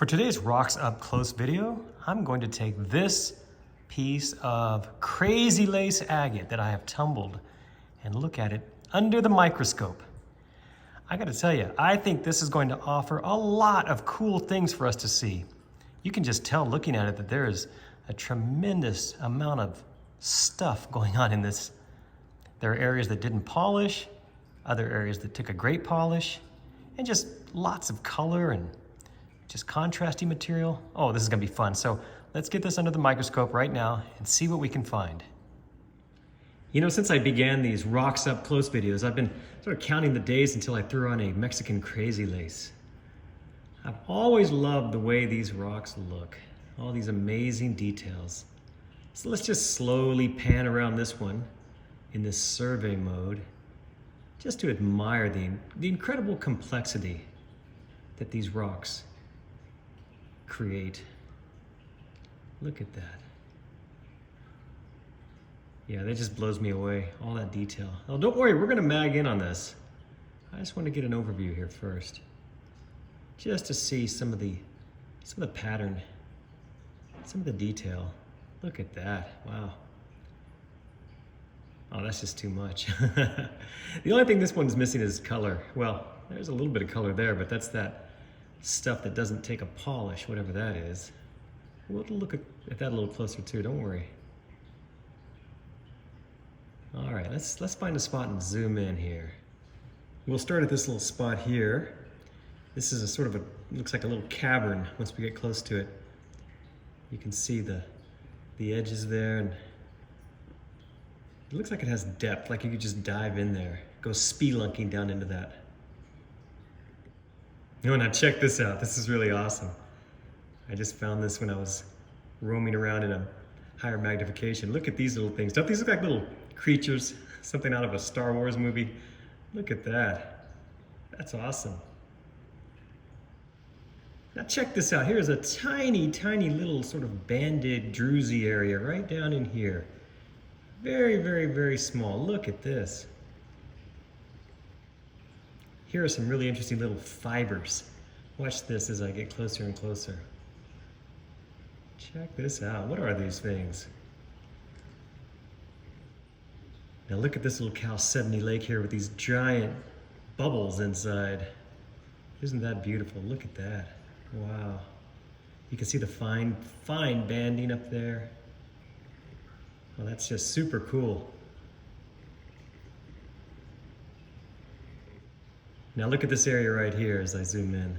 For today's Rocks Up Close video, I'm going to take this piece of crazy lace agate that I have tumbled and look at it under the microscope. I gotta tell you, I think this is going to offer a lot of cool things for us to see. You can just tell looking at it that there is a tremendous amount of stuff going on in this. There are areas that didn't polish, other areas that took a great polish, and just lots of color and just contrasty material. Oh, this is gonna be fun. So let's get this under the microscope right now and see what we can find. You know, since I began these Rocks Up Close videos, I've been sort of counting the days until I threw on a Mexican Crazy Lace. I've always loved the way these rocks look, all these amazing details. So let's just slowly pan around this one in this survey mode, just to admire the incredible complexity that these rocks create. Look at that. Yeah, that just blows me away, all that detail. Oh, don't worry, we're gonna mag in on this. I just want to get an overview here first, just to see some of the pattern, some of the detail. Look at that, wow. Oh, that's just too much. The only thing this one's missing is color. Well, there's a little bit of color there, but that's that stuff that doesn't take a polish, whatever that is. We'll look at that a little closer too, don't worry. All right, let's find a spot and zoom in here. We'll start at this little spot here. This is a sort of looks like a little cavern once we get close to it. You can see the edges there, and it looks like it has depth, like you could just dive in there, go spelunking down into that. No, now check this out. This is really awesome. I just found this when I was roaming around in a higher magnification. Look at these little things. Don't these look like little creatures? Something out of a Star Wars movie? Look at that. That's awesome. Now check this out. Here's a tiny, tiny little sort of banded druzy area right down in here. Very, very, very small. Look at this. Here are some really interesting little fibers. Watch this as I get closer and closer. Check this out. What are these things? Now look at this little Chalcedony lake here with these giant bubbles inside. Isn't that beautiful? Look at that. Wow. You can see the fine banding up there. Well, that's just super cool. Now look at this area right here as I zoom in.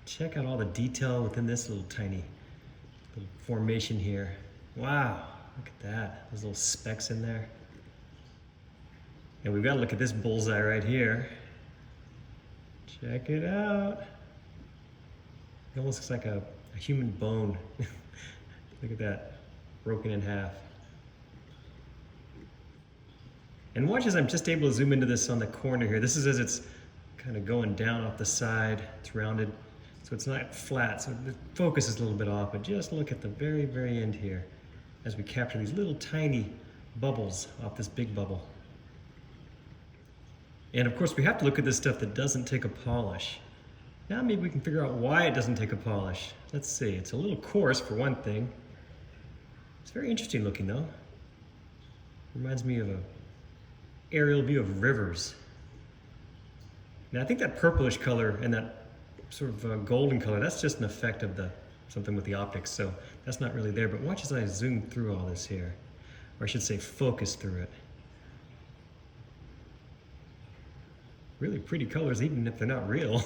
Check out all the detail within this little tiny little formation here. Wow, look at that. Those little specks in there. And we've got to look at this bullseye right here. Check it out. It almost looks like a human bone. Look at that, broken in half. And watch as I'm just able to zoom into this on the corner here. This is as it's kind of going down off the side. It's rounded, so it's not flat. So the focus is a little bit off, but just look at the very, very end here as we capture these little tiny bubbles off this big bubble. And of course, we have to look at this stuff that doesn't take a polish. Now maybe we can figure out why it doesn't take a polish. Let's see, it's a little coarse for one thing. It's very interesting looking though. Reminds me of a aerial view of rivers. Now I think that purplish color and that sort of golden color, that's just an effect of something with the optics, so that's not really there. But watch as I zoom through all this here, or I should say focus through it. Really pretty colors even if they're not real.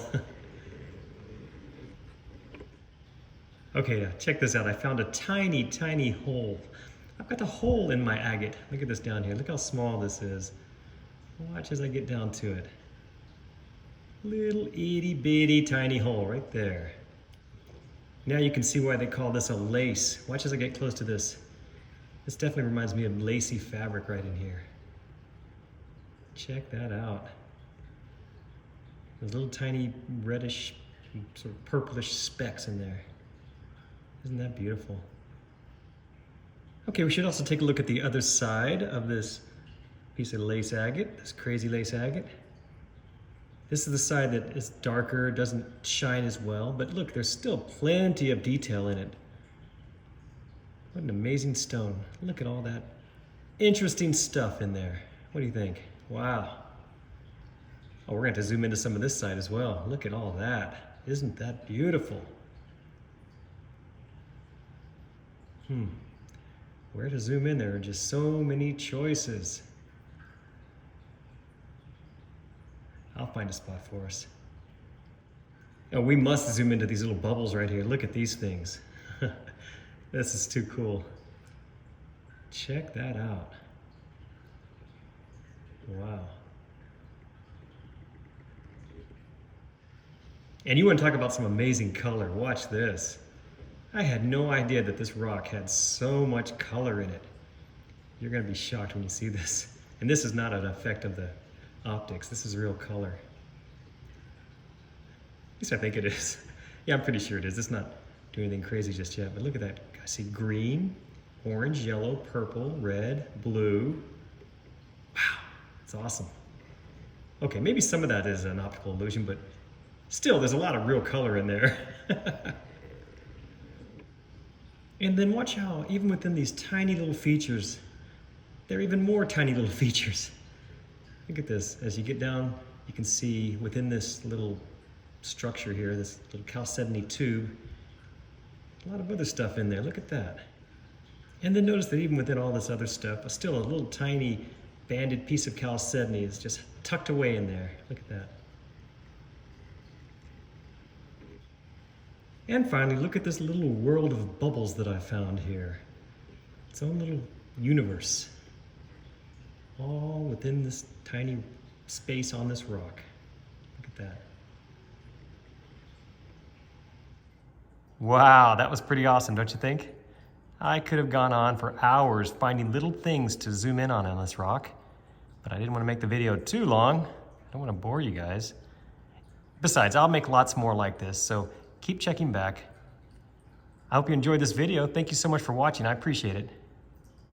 Okay, now check this out. I found a tiny, tiny hole. I've got a hole in my agate. Look at this down here. Look how small this is. Watch as I get down to it. Little itty bitty tiny hole right there. Now you can see why they call this a lace. Watch as I get close to this. This definitely reminds me of lacy fabric right in here. Check that out. Those little tiny reddish, sort of purplish specks in there. Isn't that beautiful? Okay, we should also take a look at the other side of this piece of lace agate, this crazy lace agate. This is the side that is darker, doesn't shine as well, but look, there's still plenty of detail in it. What an amazing stone. Look at all that interesting stuff in there. What do you think? Wow. Oh, we're going to have to zoom into some of this side as well. Look at all that. Isn't that beautiful? Where to zoom in? There are just so many choices. I'll find a spot for us. Oh, we must zoom into these little bubbles right here. Look at these things. This is too cool. Check that out. Wow. And you want to talk about some amazing color. Watch this. I had no idea that this rock had so much color in it. You're going to be shocked when you see this. And this is not an effect of the optics. This is real color. At least I think it is. Yeah, I'm pretty sure it is. It's not doing anything crazy just yet. But look at that. I see green, orange, yellow, purple, red, blue. Wow, it's awesome. Okay, maybe some of that is an optical illusion, but still, there's a lot of real color in there. And then watch how, even within these tiny little features, there are even more tiny little features. Look at this. As you get down, you can see within this little structure here, this little chalcedony tube, a lot of other stuff in there. Look at that. And then notice that even within all this other stuff, still a little tiny banded piece of chalcedony is just tucked away in there. Look at that. And finally, look at this little world of bubbles that I found here. Its own little universe. All within this tiny space on this rock. Look at that. Wow, that was pretty awesome, don't you think? I could have gone on for hours finding little things to zoom in on this rock, but I didn't want to make the video too long. I don't want to bore you guys. Besides, I'll make lots more like this, so keep checking back. I hope you enjoyed this video. Thank you so much for watching. I appreciate it.